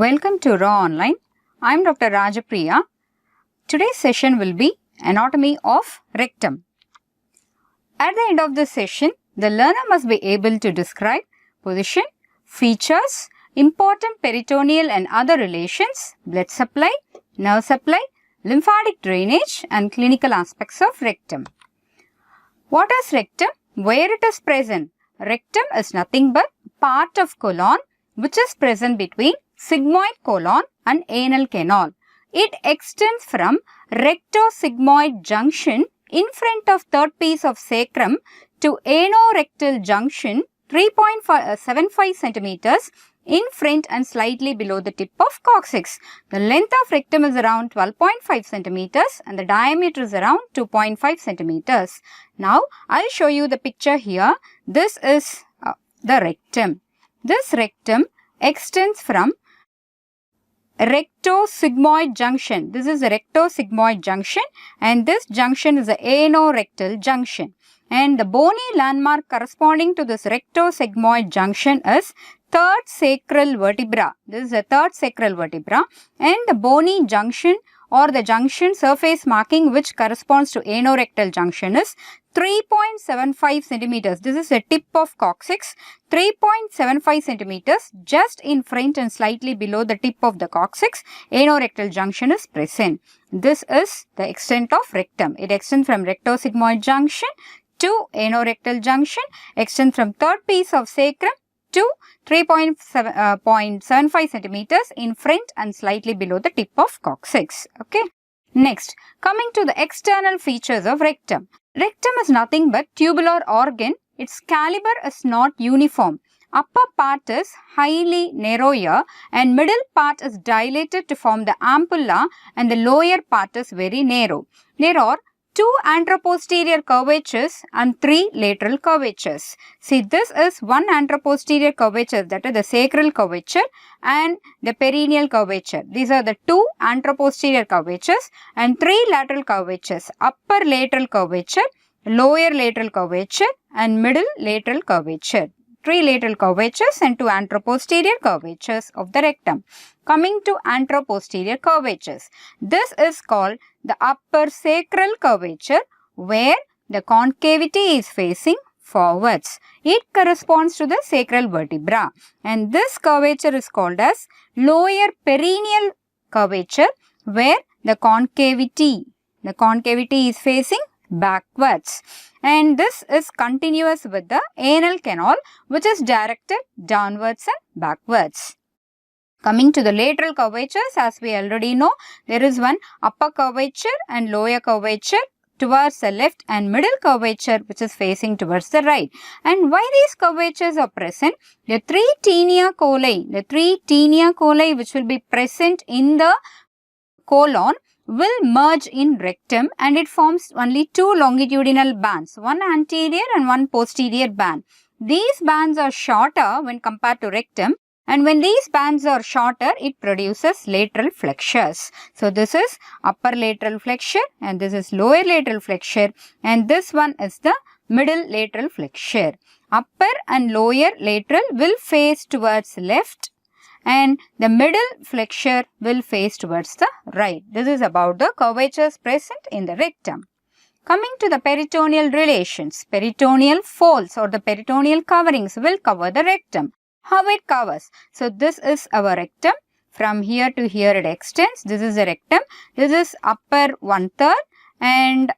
Welcome to RAAONLINE. I am Dr. Rajapriya. Today's session will be Anatomy of Rectum. At the end of this session, the learner must be able to describe position, features, important peritoneal and other relations, blood supply, nerve supply, lymphatic drainage and clinical aspects of rectum. What is rectum? Where it is present? Rectum is nothing but part of colon which is present between sigmoid colon and anal canal. It extends from rectosigmoid junction in front of third piece of sacrum to anorectal junction 3.75 centimeters in front and slightly below the tip of coccyx. The length of rectum is around 12.5 centimeters and the diameter is around 2.5 centimeters. Now, I'll show you the picture here. This is the rectum. This rectum extends from rectosigmoid junction. This is a rectosigmoid junction and this junction is the anorectal junction. And the bony landmark corresponding to this rectosigmoid junction is third sacral vertebra. This is the third sacral vertebra and the bony junction or the junction surface marking which corresponds to anorectal junction is 3.75 centimeters. This is the tip of coccyx. 3.75 centimeters just in front and slightly below the tip of the coccyx. Anorectal junction is present. This is the extent of rectum. It extends from rectosigmoid junction to anorectal junction. Extends from third piece of sacrum to 3.75 centimeters in front and slightly below the tip of coccyx. Okay. Next, coming to the external features of rectum. Rectum is nothing but tubular organ. Its caliber is not uniform. Upper part is highly narrower and middle part is dilated to form the ampulla and the lower part is very narrow. There are 2 anteroposterior curvatures and 3 lateral curvatures. See, this is one anteroposterior curvature, that is the sacral curvature and the perineal curvature. These are the 2 anteroposterior curvatures and 3 lateral curvatures. Upper lateral curvature, lower lateral curvature and middle lateral curvature. 3 lateral curvatures and 2 anteroposterior curvatures of the rectum. Coming to anteroposterior curvatures. This is called the upper sacral curvature where the concavity is facing forwards. It corresponds to the sacral vertebra. And this curvature is called as lower perineal curvature where the concavity is facing backwards. And this is continuous with the anal canal which is directed downwards and backwards. Coming to the lateral curvatures, as we already know, there is one upper curvature and lower curvature towards the left and middle curvature which is facing towards the right. And why these curvatures are present? The 3 tinea coli which will be present in the colon will merge in rectum and it forms only 2 longitudinal bands, one anterior and one posterior band. These bands are shorter when compared to rectum, and when these bands are shorter, it produces lateral flexures. So, this is upper lateral flexure and this is lower lateral flexure and this one is the middle lateral flexure. Upper and lower lateral will face towards left and the middle flexure will face towards the right. This is about the curvatures present in the rectum. Coming to the peritoneal relations, peritoneal folds or the peritoneal coverings will cover the rectum. How it covers? So, this is our rectum. From here to here it extends. This is the rectum. This is upper 1/3 and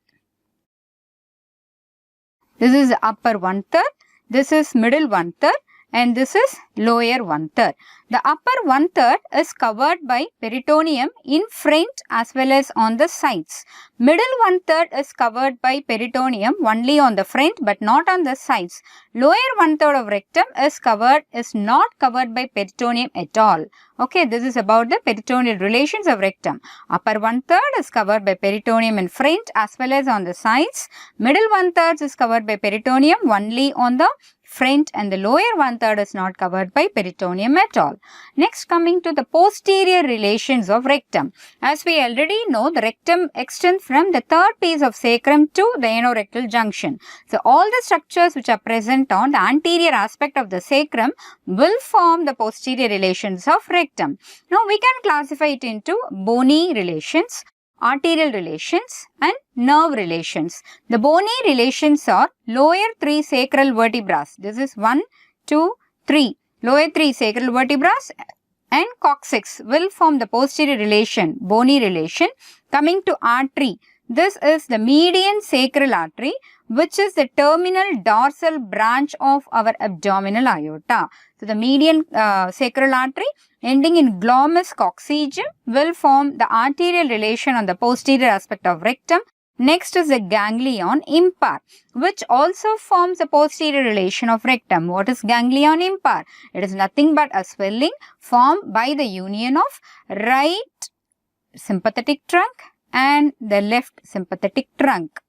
this is upper 1/3. This is middle 1/3 and this is lower 1/3. The upper 1/3 is covered by peritoneum in front as well as on the sides. Middle 1/3 is covered by peritoneum only on the front but not on the sides. Lower 1/3 of rectum is not covered by peritoneum at all. Okay, this is about the peritoneal relations of rectum. Upper 1/3 is covered by peritoneum in front as well as on the sides. Middle 1/3 is covered by peritoneum only on the front and the lower 1/3 is not covered by peritoneum at all. Next, coming to the posterior relations of rectum. As we already know, the rectum extends from the third piece of sacrum to the anorectal junction. So, all the structures which are present on the anterior aspect of the sacrum will form the posterior relations of rectum. Now, we can classify it into bony relations, arterial relations and nerve relations. The bony relations are lower 3 sacral vertebrae. This is 1, 2, 3. Lower 3 sacral vertebrae and coccyx will form the posterior relation, bony relation. Coming to artery, this is the median sacral artery, which is the terminal dorsal branch of our abdominal aorta. So, the median sacral artery ending in glomus coccygeum will form the arterial relation on the posterior aspect of rectum. Next is the ganglion impar, which also forms the posterior relation of rectum. What is ganglion impar? It is nothing but a swelling formed by the union of right sympathetic trunk and the left sympathetic trunk.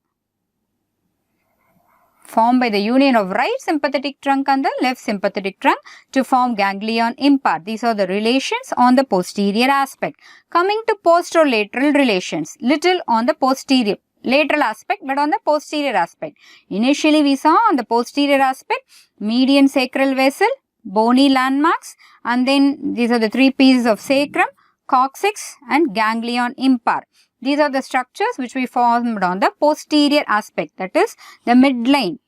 Formed by the union of right sympathetic trunk and the left sympathetic trunk to form ganglion impar. These are the relations on the posterior aspect. Coming to posterolateral relations, little on the posterior lateral aspect but on the posterior aspect. Initially we saw on the posterior aspect median sacral vessel, bony landmarks, and then these are the 3 pieces of sacrum, coccyx and ganglion impar. These are the structures which we formed on the posterior aspect, that is the midline,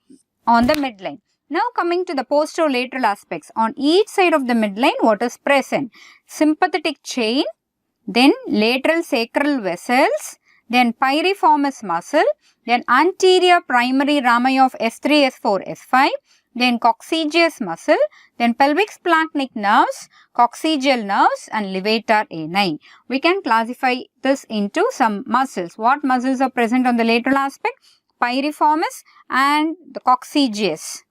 on the midline. Now coming to the posterolateral aspects, on each side of the midline what is present? Sympathetic chain, then lateral sacral vessels, then piriformis muscle, then anterior primary rami of S3, S4, S5, then coccygeus muscle, then pelvic splanchnic nerves, coccygeal nerves and levator ani. We can classify this into some muscles. What muscles are present on the lateral aspect? Piriformis and the coccygeus.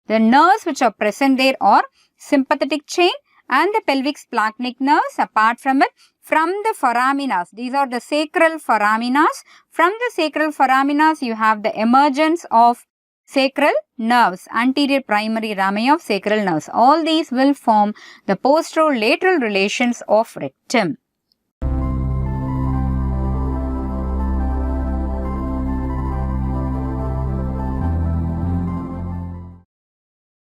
The nerves which are present there are sympathetic chain and the pelvic splanchnic nerves. Apart from it, from the foraminas, these are the sacral foraminas. From the sacral foraminas, you have the emergence of sacral nerves, anterior primary rami of sacral nerves. All these will form the posterolateral relations of rectum.